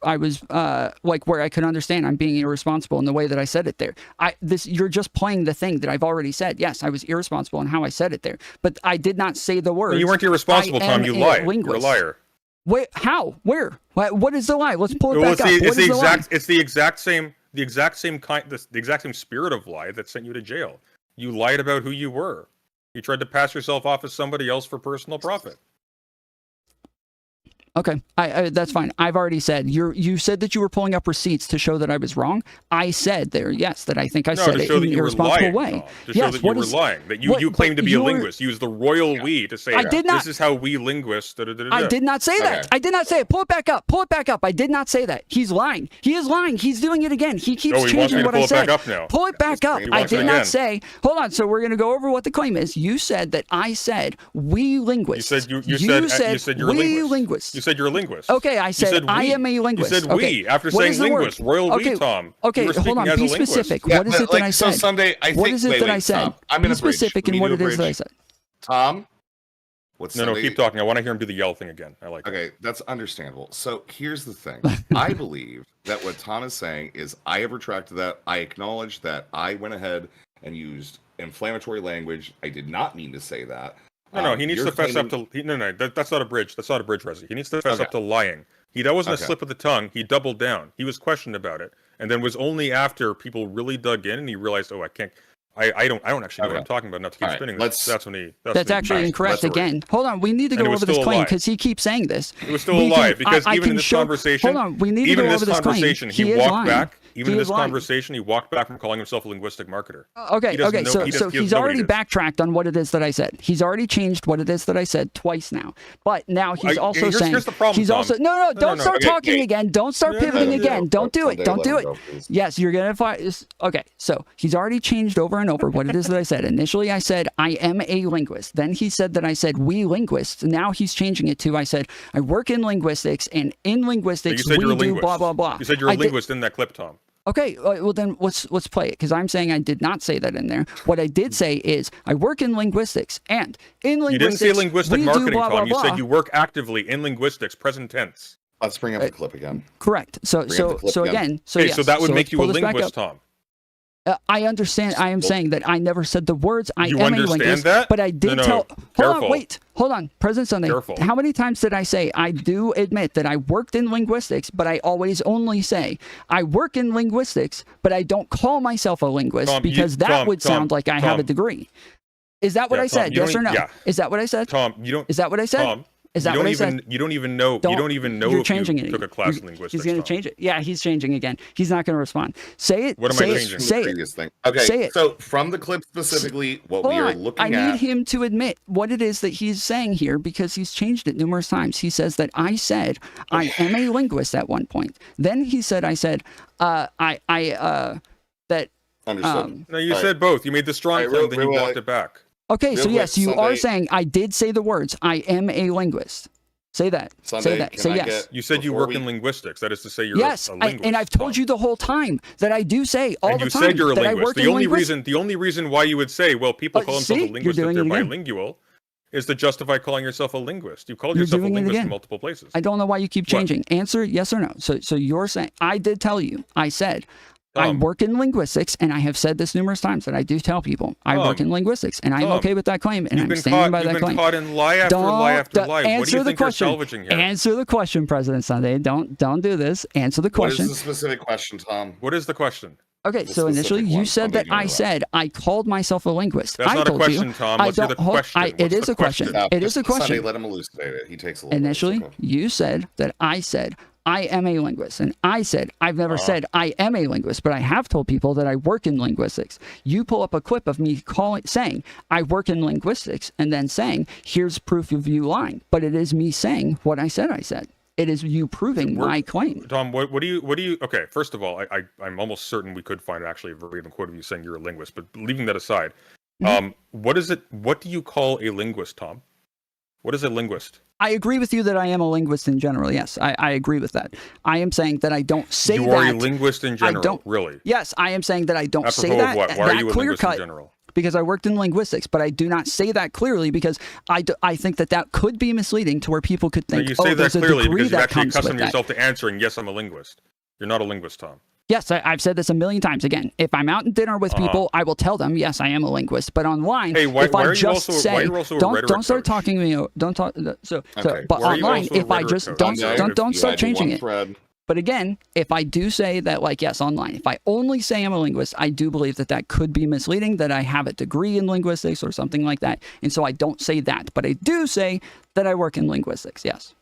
C: like where I could understand I'm being irresponsible in the way that I said it there. You're just playing the thing that I've already said. Yes, I was irresponsible in how I said it there, but I did not say the words.
A: You weren't irresponsible, Tom. You lied. You're a liar.
C: Wait, how? Where? What is the lie? Let's pull it back up.
A: It's the exact same spirit of lie that sent you to jail. You lied about who you were. You tried to pass yourself off as somebody else for personal profit.
C: Okay, I that's fine. I've already said you said that you were pulling up receipts to show that I was wrong. I said there, yes, that I think I said it in an irresponsible way.
A: Tom, to show that you were lying. That you claim to be a linguist. Use the royal we to say
C: I did not,
A: this is how we linguists.
C: I did not say that. I did not say it. Pull it back up. Pull it back up. I did not say that. He's lying. He is lying. He's doing it again. He keeps changing what I said. Pull it back up. I did not say. Hold on. So we're going to go over what the claim is. You said that I said we linguists.
A: You said you're a linguist. You said you're a linguist.
C: Okay, I said I am a linguist.
A: You said we after saying linguist. Royal we, Tom.
C: Okay, hold on. Be specific. What is it that I said?
B: So Sunday, I think.
C: What is it that I said?
B: I'm going
C: to be specific in what it is that I said.
B: Tom.
A: No, keep talking. I want to hear him do the yell thing again. I like it.
B: Okay, that's understandable. So here's the thing. I believe that what Tom is saying is I have retracted that. I acknowledge that I went ahead and used inflammatory language. I did not mean to say that.
A: No, he needs to fess up to... that's not a bridge. That's not a bridge, Resi. He needs to fess up to lying. That wasn't a slip of the tongue. He doubled down. He was questioned about it. And then was only after people really dug in and he realized, I can't... I don't actually know what I'm talking about enough to keep spinning this. That's when he...
C: That's actually incorrect again. Hold on, we need to go over this claim because he keeps saying this.
A: It was still a lie because even in this conversation...
C: Hold on, we need to go over this claim.
A: He walked back. Even in this conversation, he walked back from calling himself a linguistic marketer.
C: Okay, so he's already backtracked on what it is that I said. He's already changed what it is that I said twice now. But now he's also saying...
A: Here's the problem,
C: he's also... No, don't start talking again. Don't start pivoting again. Don't do it. Don't do it. Yes, you're going to find... Okay, so he's already changed over and over what it is that I said. Initially, I said, I am a linguist. Then he said that I said, we linguists. Now he's changing it to, I said, I work in linguistics, and in linguistics, we do blah, blah, blah.
A: You said you're a linguist in that clip, Tom.
C: Okay, well then let's play it because I'm saying I did not say that in there. What I did say is I work in linguistics, and in linguistics,
A: you didn't say linguistic marketing,
C: blah,
A: Tom.
C: Blah,
A: you said you work actively in linguistics, present tense.
B: Let's bring up the clip again.
C: Correct. So that
A: would make you a linguist, Tom.
C: I understand. I am saying that I never said the words I
A: you
C: am a linguist,
A: that?
C: But I did tell. Hold on, President Sunday.
A: Careful.
C: How many times did I say I do admit that I worked in linguistics, but I always only say I work in linguistics, but I don't call myself a linguist because that would sound like I have a degree. Is that what I said? Yes or no?
A: Yeah.
C: Is that what I said?
A: Tom, you don't.
C: Is that what I said?
A: Tom,
C: is that what I said?
A: You don't even know. You don't even know if you took a class in linguistics.
C: He's going to change it. Yeah, he's changing again. He's not going to respond. Say it.
A: What am I changing?
C: Say
B: it. Okay.
C: Say it.
B: So from the clip specifically, what we are looking at.
C: I need him to admit what it is that he's saying here because he's changed it numerous times. He says that I said I am a linguist at one point. Then he said that.
B: Understood.
A: No, you said both. You made the strong claim, then you walked it back.
C: Okay, so yes, you are saying I did say the words I am a linguist. Say that. Say that. Say yes.
A: You said you work in linguistics. That is to say you're a linguist.
C: And I've told you the whole time that I do say all the time.
A: And you said you're a linguist. The only reason why you would say, well, people call themselves a linguist if they're bilingual, is to justify calling yourself a linguist. You called yourself a linguist in multiple places.
C: I don't know why you keep changing. Answer yes or no. So you're saying I did tell you. I said I work in linguistics, and I have said this numerous times that I do tell people I work in linguists, and I'm okay with that claim, and I'm standing by that claim.
A: You've been caught in lie after lie after lie. What do you think you're salvaging here?
C: Answer the question, President Sunday. Don't do this. Answer the question.
B: What is the specific question, Tom?
A: What is the question?
C: Okay, so initially you said that I said I called myself a linguist.
A: That's not a question, Tom. Let's hear the question.
C: It is a question. It is a question.
B: Sunday, let him elucidate it. He takes a little.
C: Initially, you said that I said I am a linguist. And I said, I've never said I am a linguist, but I have told people that I work in linguistics. You pull up a clip of me saying I work in linguistics and then saying, here's proof of you lying. But it is me saying what I said. It is you proving my claim.
A: Tom, what do you, okay, first of all, I'm almost certain we could find actually a verbatim quote of you saying you're a linguist, but leaving that aside, what do you call a linguist, Tom? What is a linguist?
C: I agree with you that I am a linguist in general. Yes, I agree with that. I am saying that I don't say that.
A: You are a linguist in general,
C: don't,
A: really?
C: Yes, I am saying that I don't say
A: Apropos
C: that.
A: of what? Why are you a
C: clear
A: linguist in
C: cut,
A: general?
C: because I worked in linguistics, but I do not say that clearly because I think that could be misleading to where people could think,
A: you say that
C: there's a
A: clearly
C: degree
A: because you've
C: that
A: actually
C: comes with
A: accustomed
C: that.
A: yourself to answering, yes, I'm a linguist. You're not a linguist, Tom.
C: Yes, I've said this a million times. Again, if I'm out in dinner with people, I will tell them, yes, I am a linguist. But online,
A: Hey, why
C: if I
A: are you
C: just
A: also,
C: say,
A: why are you also a
C: don't
A: rhetoric
C: start
A: coach?
C: talking to me. Don't talk. So,
B: Okay.
C: but
A: Why are you
C: online,
A: also a
C: if I
A: rhetoric
C: just
A: coach?
C: don't
A: Sunday,
C: start changing it.
B: Thread.
C: But again, if I do say that, like, yes, online, if I only say I'm a linguist, I do believe that could be misleading, that I have a degree in linguistics or something like that. And so I don't say that. But I do say that I work in linguistics, yes.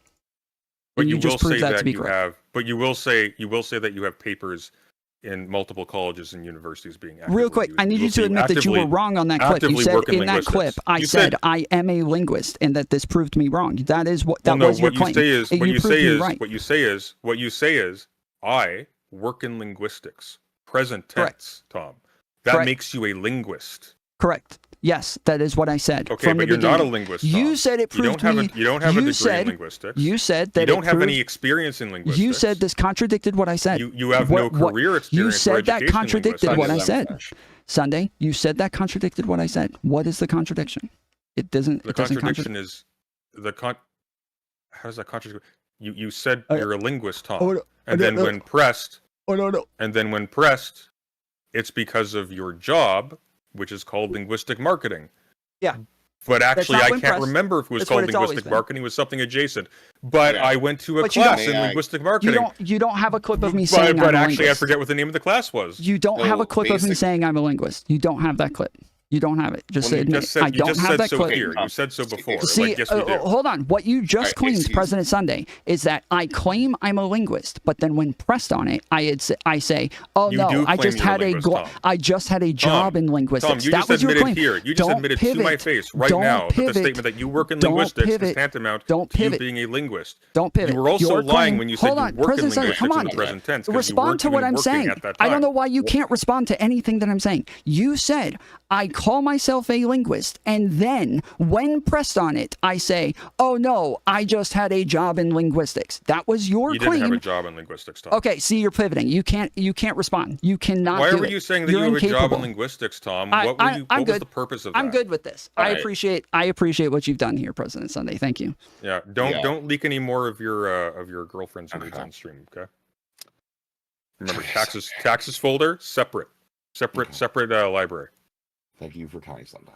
A: But
C: And
A: you
C: just
A: will
C: proved
A: say
C: that to
A: that
C: be
A: you
C: correct.
A: have. But you will say that you have papers in multiple colleges and universities being actively
C: Real quick,
A: used.
C: I need you
A: will
C: to
A: say
C: admit that you were wrong on that clip. You
A: actively
C: said
A: work in
C: in that clip,
A: linguistics.
C: I
A: You
C: said
A: said-
C: I am a linguist, and that this proved me wrong. That is what
A: Well,
C: that
A: no,
C: was your
A: what you
C: claim.
A: say is
C: And
A: what
C: you
A: you
C: proved
A: say
C: me
A: is
C: right.
A: what you say is I work in linguistics. Present
C: Correct.
A: tense, Tom. That
C: Correct.
A: makes you a linguist.
C: Correct. Yes, that is what I said.
A: Okay,
C: from
A: but
C: the
A: you're not a
C: beginning.
A: linguist, Tom.
C: You said it proved me.
A: You don't have a degree
C: said,
A: in linguistics.
C: You said that
A: you don't
C: it
A: have
C: proved,
A: any experience in linguistics.
C: You said this contradicted what I said.
A: You have no career experience.
C: You
A: or
C: said that
A: education in
C: contradicted what I
A: linguistics.
C: said. Sunday, you said that contradicted what I said. What is the contradiction? It doesn't.
A: The
C: It doesn't
A: contradiction is How does that contradict? You said
C: I-
A: you're a linguist, Tom,
C: Oh, no,
A: and
C: no,
A: then
C: no.
A: when pressed,
C: no.
A: and then when pressed, it's because of your job, which is called linguistic marketing.
C: Yeah.
A: But actually,
C: not
A: I
C: when
A: can't
C: pressed.
A: remember if it was
C: That's what
A: called
C: it's always
A: linguistic
C: been.
A: marketing. It was something adjacent. But
B: Yeah.
A: I went to a
C: But you
A: class
C: don't-
A: in linguistic marketing.
C: You don't have a clip of me saying
A: but
C: I'm a
A: actually, I
C: linguist.
A: forget what the name of the class was.
C: You don't have a
B: So,
C: clip of me
B: basic-
C: saying I'm a linguist. You don't have that clip. You don't have it. Just
A: Well, you
C: admit
A: just said,
C: I don't have that
A: so
C: clip.
A: here. You said so before.
C: See,
A: like, yes, we do.
C: hold on. What you just
B: Alright,
C: claimed,
B: excuse-
C: President Sunday, is that I claim I'm a linguist, but then when pressed on it, I say, "Oh
A: You
C: no,
A: do
C: I
A: claim
C: just
A: you're a
C: had
A: linguist, Tom.
C: I just had a job in linguistics."
A: Tom, you
C: that
A: just
C: was your
A: admitted
C: claim.
A: here. You just
C: Don't
A: admitted
C: pivot.
A: to my face right
C: Don't
A: now that the
C: pivot.
A: statement that you work in
C: Don't
A: linguistics
C: pivot.
A: is tantamount
C: Don't
A: to you
C: pivot.
A: being a linguist.
C: Don't pivot.
A: You were also
C: Your
A: lying
C: claim-
A: when you said
C: Hold
A: you
C: on,
A: work in
C: President Sunday,
A: linguistics
C: come
A: in
C: on.
A: the present tense. 'cause you
C: Respond
A: weren't
C: to what
A: even
C: I'm
A: working
C: saying.
A: at that
C: I don't
A: time.
C: know why you can't respond to anything that I'm saying. You said I call myself a linguist, and then when pressed on it, I say, "Oh no, I just had a job in linguistics." That was your
A: You
C: claim.
A: didn't have a job in linguistics, Tom.
C: Okay, see, you're pivoting. You can't respond. You cannot.
A: Why
C: do
A: were
C: it.
A: you saying that
C: You're
A: you have a job
C: incapable.
A: in linguistics, Tom?
C: I'm
A: What was
C: good.
A: the purpose of that?
C: I'm good with this.
B: All
C: I
B: right.
C: appreciate what you've done here, President Sunday. Thank you.
A: Yeah, don't leak any more of your girlfriend's nudes on stream, okay? Remember, taxes folder separate library.
B: Thank you for kind, Sunday.